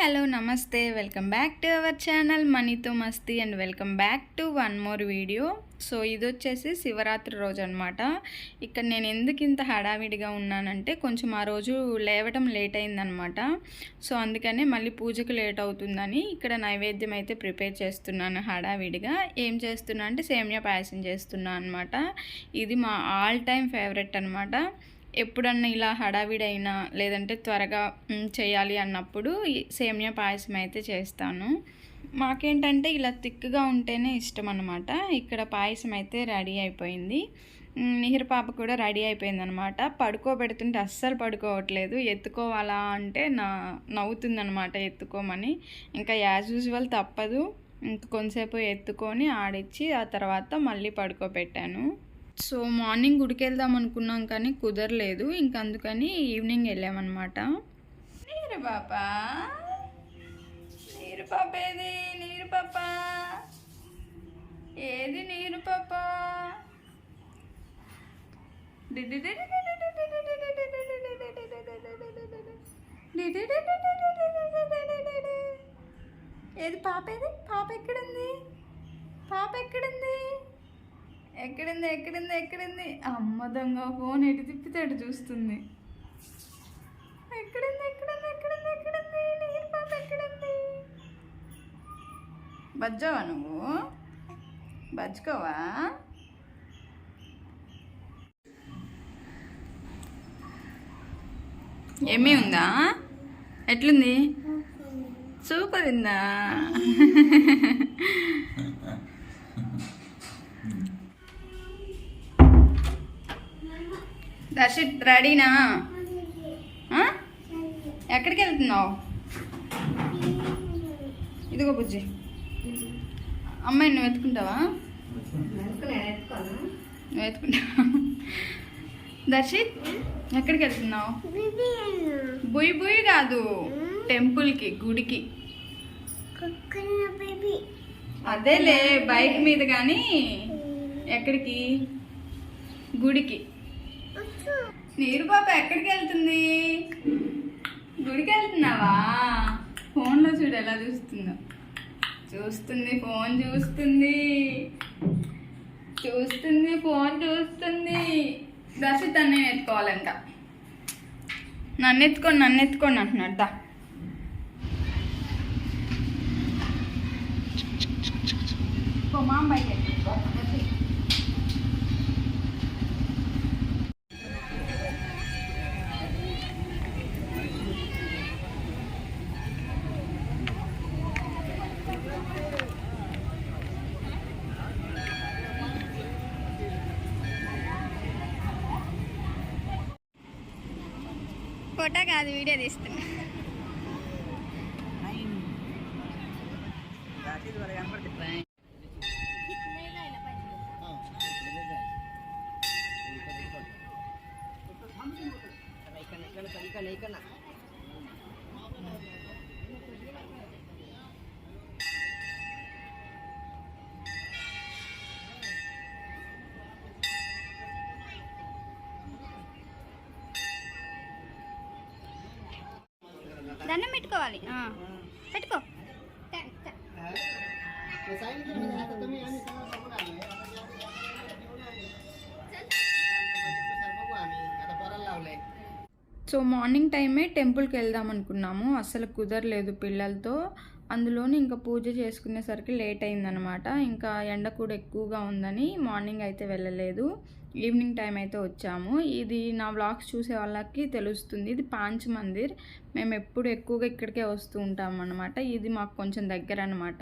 Hello నమస్తే, welcome back to our channel మనీతో మస్తీ and welcome back to one more video. So ఇది వచ్చేసి శివరాత్రి రోజు అనమాట. ఇక్కడ నేను ఎందుకు ఇంత హడావిడిగా ఉన్నానంటే కొంచెం ఆ రోజు లేవటం లేట్ అయిందనమాట. సో అందుకనే మళ్ళీ పూజకు లేట్ అవుతుందని ఇక్కడ నైవేద్యం అయితే ప్రిపేర్ చేస్తున్నాను హడావిడిగా. ఏం చేస్తున్నా అంటే సేమియా పాయసం చేస్తున్నా అనమాట. ఇది మా ఆల్ టైమ్ ఫేవరెట్ అనమాట. ఎప్పుడన్నా ఇలా హడావిడైనా లేదంటే త్వరగా చేయాలి అన్నప్పుడు సేమియా పాయసం అయితే చేస్తాను. మాకేంటంటే ఇలా థిక్గా ఉంటేనే ఇష్టం అన్నమాట. ఇక్కడ పాయసం అయితే రెడీ అయిపోయింది. నిహిర్ పాప కూడా రెడీ అయిపోయింది అనమాట. పడుకోబెడుతుంటే అస్సలు పడుకోవట్లేదు. ఎత్తుకోవాలా అంటే నవ్వుతుందనమాట ఎత్తుకోమని. ఇంకా యాజ్ యూజువల్ తప్పదు, ఇంక కొంతసేపు ఎత్తుకొని ఆడిచ్చి ఆ తర్వాత మళ్ళీ పడుకోబెట్టాను. సో మార్నింగ్ గుడికి వెళ్దాం అనుకున్నాం కానీ కుదరలేదు. ఇంక అందుకని ఈవినింగ్ వెళ్ళామన్నమాట. నీరు పాప, నీరు పాప ఏది? నీరు పాప ఏది? నీరు పాప ఏది? పాప ఏది? పాప ఎక్కడుంది? పాప ఎక్కడుంది? ఎక్కడుంది? ఎక్కడుంది? ఎక్కడుంది? అమ్మ దొంగ ఫోన్ ఎటు తిప్పితే అటు చూస్తుంది. ఎక్కడుంది? ఎక్కడుంది? ఎక్కడుంది? ఎక్కడుంది? నీరు పాప ఎక్కడుంది? బజ్జావా నువ్వు? బజ్జుకోవా? ఏమీ ఉందా? ఎట్లుంది? సూపర్ ఉందా? దర్శిత్ రెడీనా? ఎక్కడికి వెళ్తున్నావు? ఇదిగో బుజ్జి, అమ్మాయి నువ్వు ఎత్తుకుంటావా? నువ్వు ఎత్తుకుంటావా? దర్శిత్ ఎక్కడికి వెళ్తున్నావు? బుయ్ బుయ్ కాదు, టెంపుల్కి, గుడికి. అదేలే బైక్ మీద కానీ. ఎక్కడికి? గుడికి. నీరు పాప ఎక్కడికి వెళ్తుంది? గుడికి వెళ్తున్నావా? ఫోన్లో చూడు ఎలా చూస్తుందో. చూస్తుంది, ఫోన్ చూస్తుంది, చూస్తుంది, ఫోన్ చూస్తుంది. దర్శిత్ నేను ఎత్తుకోవాలంట. నన్ను ఎత్తుకోండి అంటున్నాడు. దా మా అమ్మాయికి ఎత్తుకో. ఫోటో కాదు, వీడియో తీస్తున్నా. దండం పెట్టుకోవాలి. పెట్టుకో. సో మార్నింగ్ టైమే టెంపుల్కి వెళ్దాం అనుకున్నాము, అస్సలు కుదరలేదు పిల్లలతో. అందులోని ఇంకా పూజ చేసుకునేసరికి లేట్ అయిందనమాట. ఇంకా ఎండ కూడా ఎక్కువగా ఉందని మార్నింగ్ అయితే వెళ్ళలేదు. ఈవినింగ్ టైం అయితే వచ్చాము. ఇది నా వ్లాగ్స్ చూసే వాళ్ళకి తెలుస్తుంది. ఇది పాంచ్ మందిర్. మేము ఎప్పుడు ఎక్కువగా ఇక్కడికే వస్తూ ఉంటాము అనమాట. ఇది మాకు కొంచెం దగ్గర అనమాట.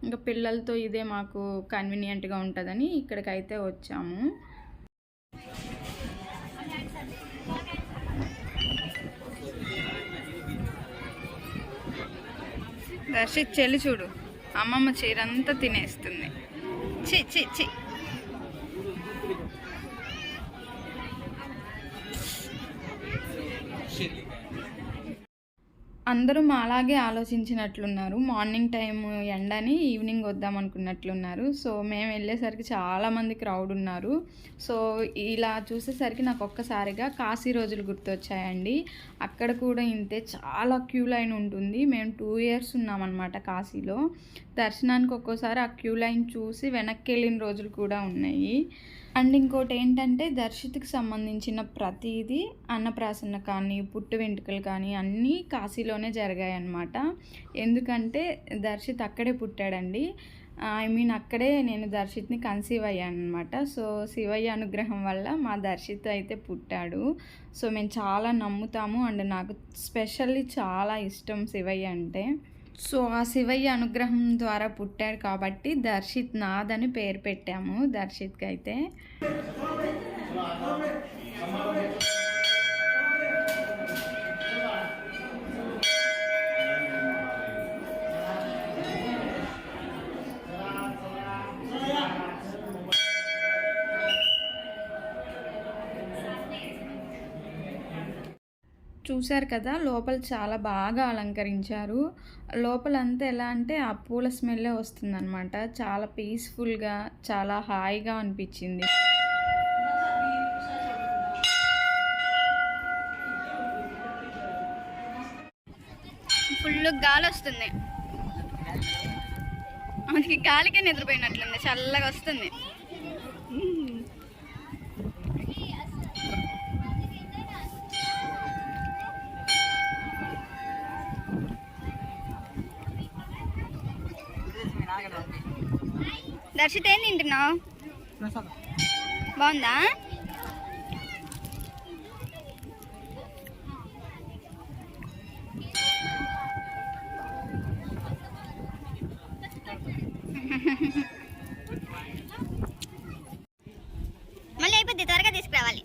ఇంకా పిల్లలతో ఇదే మాకు కన్వీనియంట్గా ఉంటుందని ఇక్కడికైతే వచ్చాము. దర్శిత్ చెల్లి చూడు, అమ్మమ్మ చీరంతా తినేస్తుంది. చి చి చి. అందరూ మాలాగే ఆలోచించినట్లున్నారు. మార్నింగ్ టైం ఎండని ఈవినింగ్ వద్దాం అనుకున్నట్లున్నారు. సో మేము వెళ్ళేసరికి చాలామంది క్రౌడ్ ఉన్నారు. సో ఇలా చూసేసరికి నాకు ఒక్కసారిగా కాశీ రోజులు గుర్తొచ్చాయండి. అక్కడ కూడా ఇంతే, చాలా క్యూ లైన్ ఉంటుంది. మేము 2 years ఉన్నామన్నమాట కాశీలో. దర్శనానికి ఒక్కోసారి ఆ క్యూ లైన్ చూసి వెనక్కి వెళ్ళిన రోజులు కూడా ఉన్నాయి. అండ్ ఇంకోటి ఏంటంటే, దర్శిత్కి సంబంధించిన ప్రతిదీ అన్నప్రాసన కానీ పుట్టు వెంట్రుకలు కానీ అన్నీ కాశీలోనే జరిగాయి అన్నమాట. ఎందుకంటే దర్శిత్ అక్కడే పుట్టాడండి. అక్కడే నేను దర్శిత్ని కన్సీవ్ అయ్యాను అనమాట. సో శివయ్య అనుగ్రహం వల్ల మా దర్శిత్ అయితే పుట్టాడు. సో మేము చాలా నమ్ముతాము. అండ్ నాకు స్పెషల్లీ చాలా ఇష్టం శివయ్య అంటే. సో ఆ శివయ్య అనుగ్రహం ద్వారా పుట్టాడు కాబట్టి దర్శిత్ నాథ్ అని పేరు పెట్టాము దర్శిత్కి అయితే. చూశారు కదా, లోపల చాలా బాగా అలంకరించారు. లోపలంతా ఎలా అంటే ఆ పూల స్మెల్లే వస్తుందన్నమాట. చాలా పీస్ఫుల్గా, చాలా హాయిగా అనిపించింది. ఫుల్ గాలి వస్తుంది, మనకి గాలికే నిద్రపోయినట్లుంది, చల్లగా వస్తుంది. దర్శిత ఏం తింటున్నావు? బాగుందా? మళ్ళీ అయిపోద్ది, త్వరగా తీసుకురావాలి.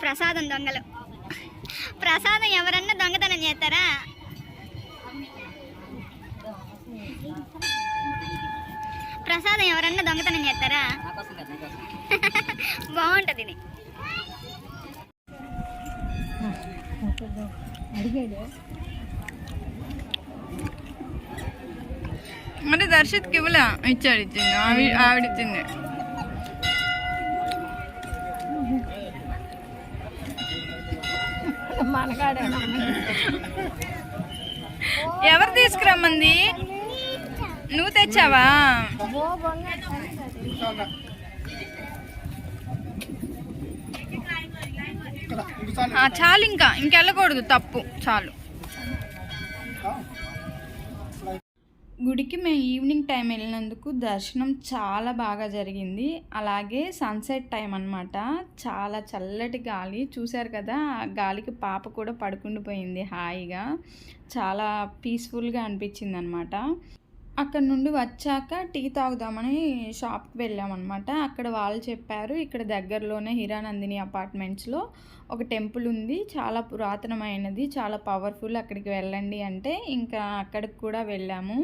ప్రసాదం దొంగలు. ప్రసాదం ఎవరన్నా దొంగతనం చేస్తారా? ప్రసాదం ఎవరన్నా దొంగతనం చేస్తారా? బాగుంటుంది ఇది. మరి దర్శిత్కి ఇవ్వలే, ఇచ్చింది ఆవిడిచ్చింది. ఎవరు తీసుకురమ్మంది? నువ్వు తెచ్చావా? చాలు, ఇంకెళ్ళకూడదు, తప్పు, చాలు. గుడికి మేము ఈవినింగ్ టైం వెళ్ళినందుకు దర్శనం చాలా బాగా జరిగింది. అలాగే సన్సెట్ టైం అన్నమాట. చాలా చల్లటి గాలి, చూశారు కదా, ఆ గాలికి పాప కూడా పడుకుండిపోయింది హాయిగా. చాలా పీస్ఫుల్గా అనిపించింది అనమాట. అక్కడ నుండి వచ్చాక టీ తాగుదామని షాప్కి వెళ్ళామన్నమాట. అక్కడ వాళ్ళు చెప్పారు, ఇక్కడ దగ్గరలోనే హీరానందిని అపార్ట్మెంట్స్లో ఒక టెంపుల్ ఉంది, చాలా పురాతనమైనది, చాలా పవర్ఫుల్, అక్కడికి వెళ్ళండి అంటే ఇంకా అక్కడికి కూడా వెళ్ళాము.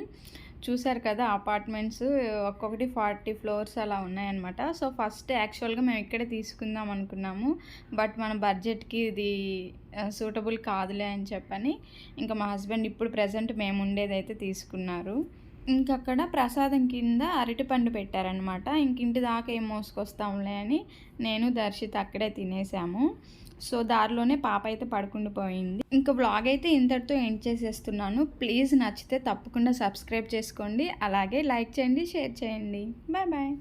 చూసారు కదా, అపార్ట్మెంట్స్ ఒక్కొక్కటి 40 floors అలా ఉన్నాయన్నమాట. సో ఫస్ట్ యాక్చువల్గా మేము ఇక్కడే తీసుకుందాం అనుకున్నాము, బట్ మన బడ్జెట్కి ఇది సూటబుల్ కాదులే అని చెప్పని ఇంకా మా హస్బెండ్ ఇప్పుడు ప్రజెంట్ మేము ఉండేదైతే తీసుకున్నారు. ఇంకక్కడ ప్రసాదం కింద అరటిపండు పెట్టారనమాట. ఇంటి దాకా ఏం మోసుకొస్తాంలే అని నేను దర్శిత్ అక్కడే తినేసాము. సో దారిలోనే పాప అయితే పడుకుండిపోయింది. ఇంకా వ్లాగ్ అయితే ఇంతటితో ఎండ్ చేసేస్తున్నాను. ప్లీజ్ నచ్చితే తప్పకుండా సబ్స్క్రైబ్ చేసుకోండి, అలాగే లైక్ చేయండి, షేర్ చేయండి. Bye bye.